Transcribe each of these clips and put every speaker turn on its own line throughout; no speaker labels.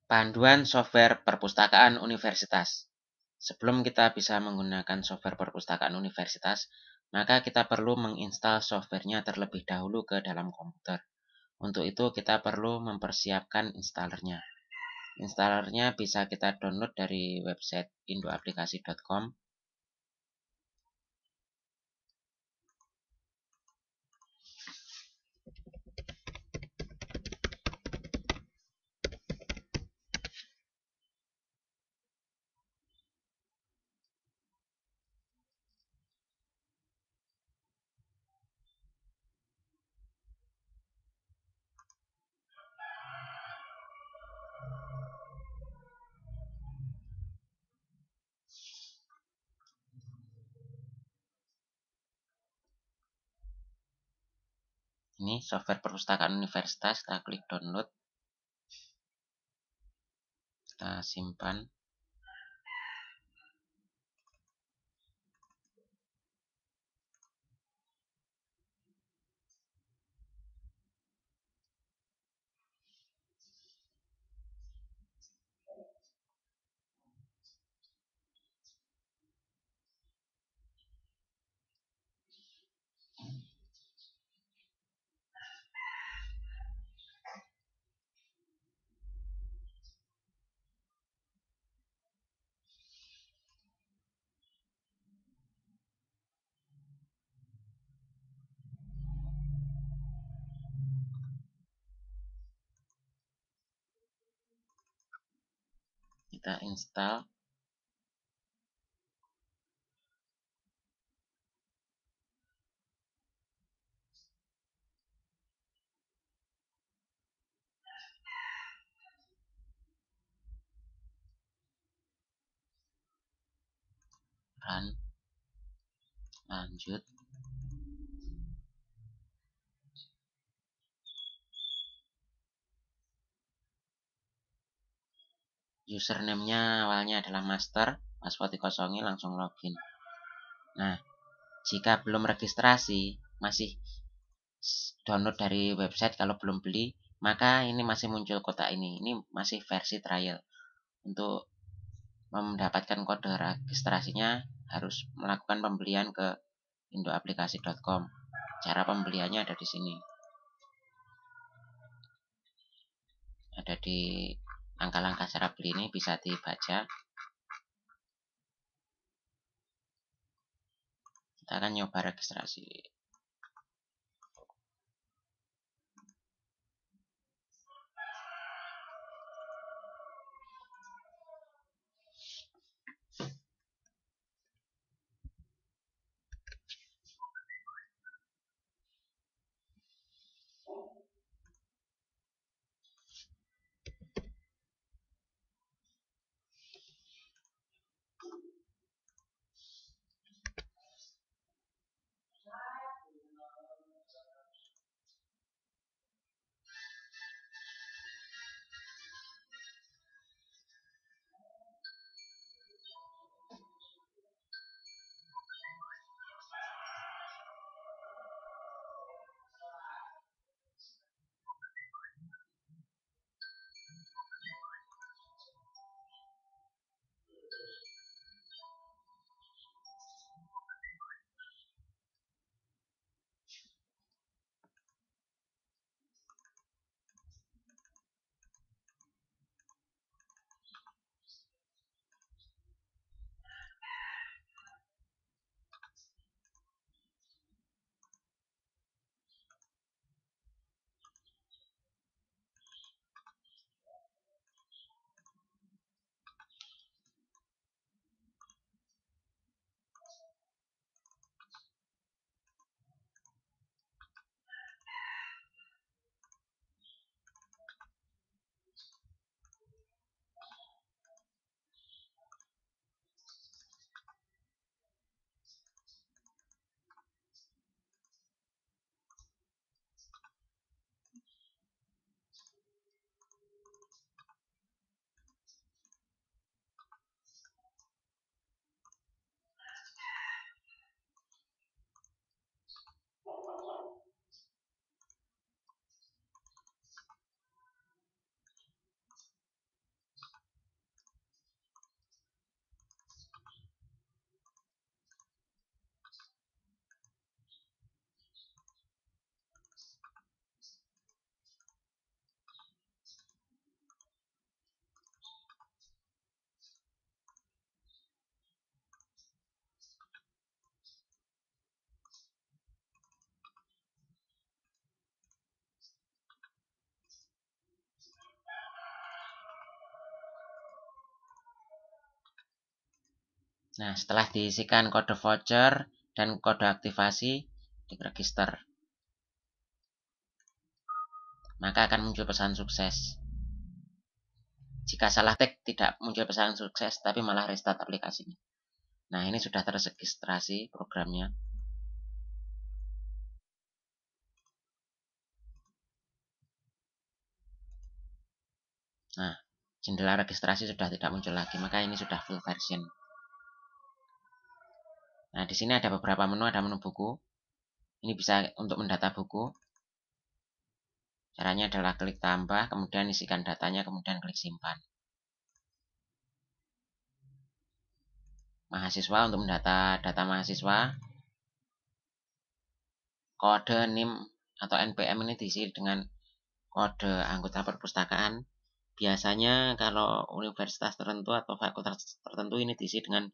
Panduan software perpustakaan universitas. Sebelum kita bisa menggunakan software perpustakaan universitas, maka kita perlu menginstal softwarenya terlebih dahulu ke dalam komputer. Untuk itu kita perlu mempersiapkan installernya. Installernya bisa kita download dari website indoaplikasi.com. Ini software perpustakaan universitas, kita klik download, kita simpan. Kita install. Run. Lanjut. Username-nya awalnya adalah master, password dikosongi, langsung login. Nah, jika belum registrasi, masih download dari website kalau belum beli, maka ini masih muncul kotak ini. Ini masih versi trial. Untuk mendapatkan kode registrasinya harus melakukan pembelian ke indoaplikasi.com. Cara pembeliannya ada di sini. Ada di langkah-langkah cara beli ini bisa dibaca. Kita akan nyoba registrasi. Nah, setelah diisikan kode voucher dan kode aktivasi, klik register. Maka akan muncul pesan sukses. Jika salah tag, tidak muncul pesan sukses, tapi malah restart aplikasinya. Nah, ini sudah terregistrasi programnya. Nah, jendela registrasi sudah tidak muncul lagi, maka ini sudah full version. Nah, di sini ada beberapa menu, ada menu buku. Ini bisa untuk mendata buku. Caranya adalah klik tambah, kemudian isikan datanya, kemudian klik simpan. Mahasiswa, untuk mendata data mahasiswa, kode NIM atau NPM ini diisi dengan kode anggota perpustakaan. Biasanya kalau universitas tertentu atau fakultas tertentu ini diisi dengan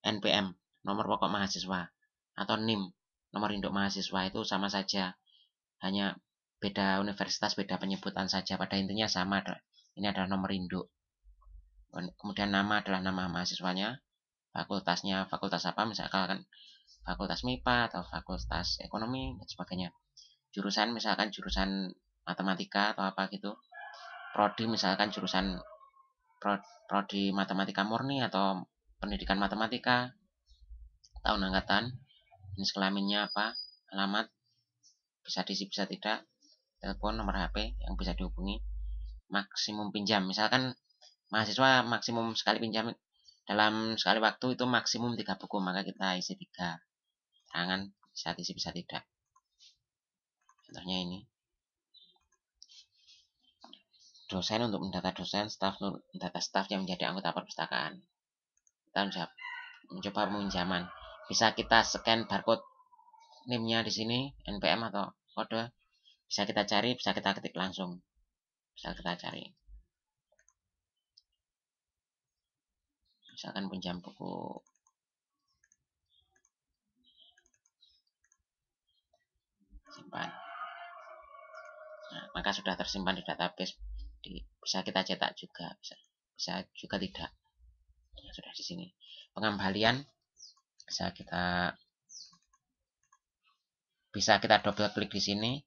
NPM, nomor pokok mahasiswa, atau NIM, nomor induk mahasiswa. Itu sama saja, hanya beda universitas, beda penyebutan saja. Pada intinya sama, ini adalah nomor induk. Kemudian nama adalah nama mahasiswanya, fakultasnya fakultas apa, misalkan fakultas MIPA atau fakultas ekonomi dan sebagainya. Jurusan misalkan jurusan matematika atau apa gitu. Prodi misalkan jurusan prodi matematika murni atau pendidikan matematika. Tahun angkatan, jenis kelaminnya apa, alamat, bisa diisi bisa tidak, telepon, nomor HP yang bisa dihubungi, maksimum pinjam. Misalkan mahasiswa maksimum sekali pinjam dalam sekali waktu itu maksimum 3 buku, maka kita isi 3 keterangan, bisa diisi bisa tidak. Contohnya ini. Dosen untuk mendata dosen, staf untuk mendata staf yang menjadi anggota perpustakaan. Kita mencoba peminjaman. Bisa kita scan barcode NIM-nya di sini, NPM atau kode. Bisa kita cari, bisa kita ketik langsung. Bisa kita cari. Misalkan pinjam buku simpan. Nah, maka sudah tersimpan di database. Bisa kita cetak juga, bisa juga tidak. Nah, sudah di sini. Pengembalian bisa kita double klik di sini,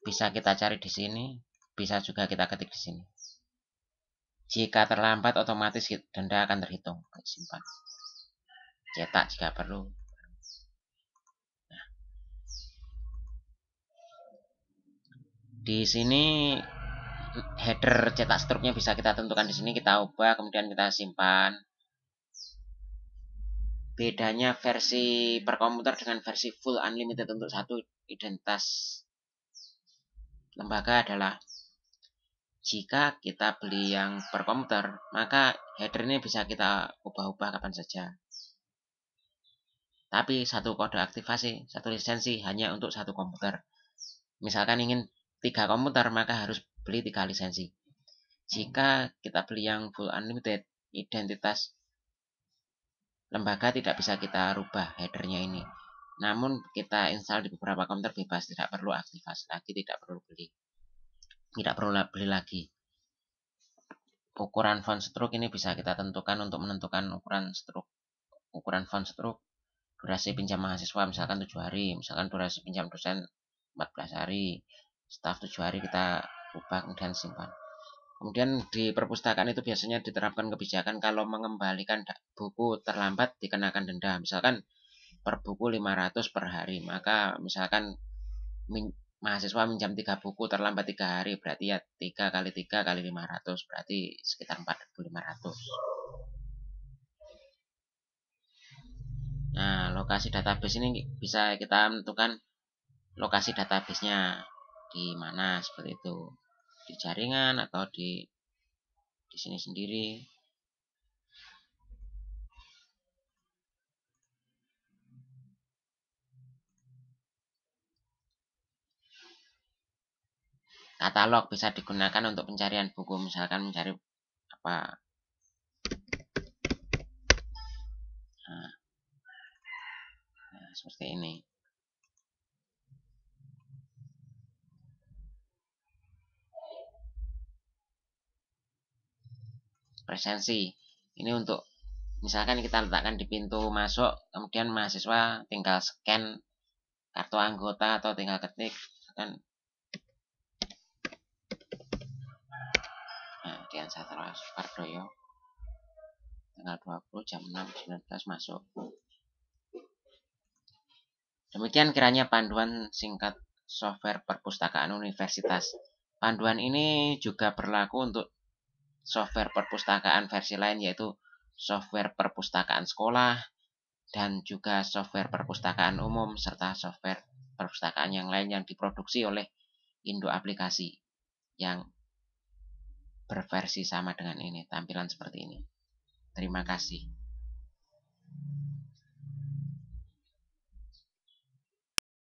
bisa kita cari di sini, bisa juga kita ketik di sini. Jika terlambat, otomatis denda akan terhitung. Klik simpan. Cetak jika perlu. Nah, di sini header cetak struknya bisa kita tentukan di sini, kita ubah, kemudian kita simpan. Bedanya versi per komputer dengan versi full unlimited untuk satu identitas lembaga adalah jika kita beli yang per komputer, maka header ini bisa kita ubah-ubah kapan saja. Tapi satu kode aktivasi, satu lisensi hanya untuk satu komputer. Misalkan ingin 3 komputer, maka harus beli 3 lisensi. Jika kita beli yang full unlimited, identitas lembaga tidak bisa kita rubah headernya ini. Namun kita install di beberapa komputer bebas, tidak perlu aktivasi lagi, tidak perlu beli lagi. Ukuran font stroke ini bisa kita tentukan untuk menentukan ukuran font stroke. Durasi pinjam mahasiswa misalkan 7 hari, misalkan durasi pinjam dosen 14 hari, staf 7 hari, kita ubah kemudian simpan. Kemudian di perpustakaan itu biasanya diterapkan kebijakan kalau mengembalikan buku terlambat dikenakan denda. Misalkan per buku 500 per hari, maka misalkan mahasiswa minjam 3 buku terlambat 3 hari, berarti ya 3 kali 3 kali 500, berarti sekitar 4.500. Nah, lokasi database ini bisa kita tentukan lokasi databasenya di mana, seperti itu, di jaringan atau di sini sendiri. Katalog bisa digunakan untuk pencarian buku, misalkan mencari apa. Nah, seperti ini. Presensi ini untuk Misalkan kita letakkan di pintu masuk, kemudian mahasiswa tinggal scan kartu anggota atau tinggal ketik kan. Nah, Dian Sastro Supardoyo tanggal 20 jam 6.19 masuk. Demikian kiranya panduan singkat software perpustakaan universitas. Panduan ini juga berlaku untuk software perpustakaan versi lain, yaitu software perpustakaan sekolah dan juga software perpustakaan umum serta software perpustakaan yang lain yang diproduksi oleh Indo Aplikasi yang berversi sama dengan ini, tampilan seperti ini. Terima kasih.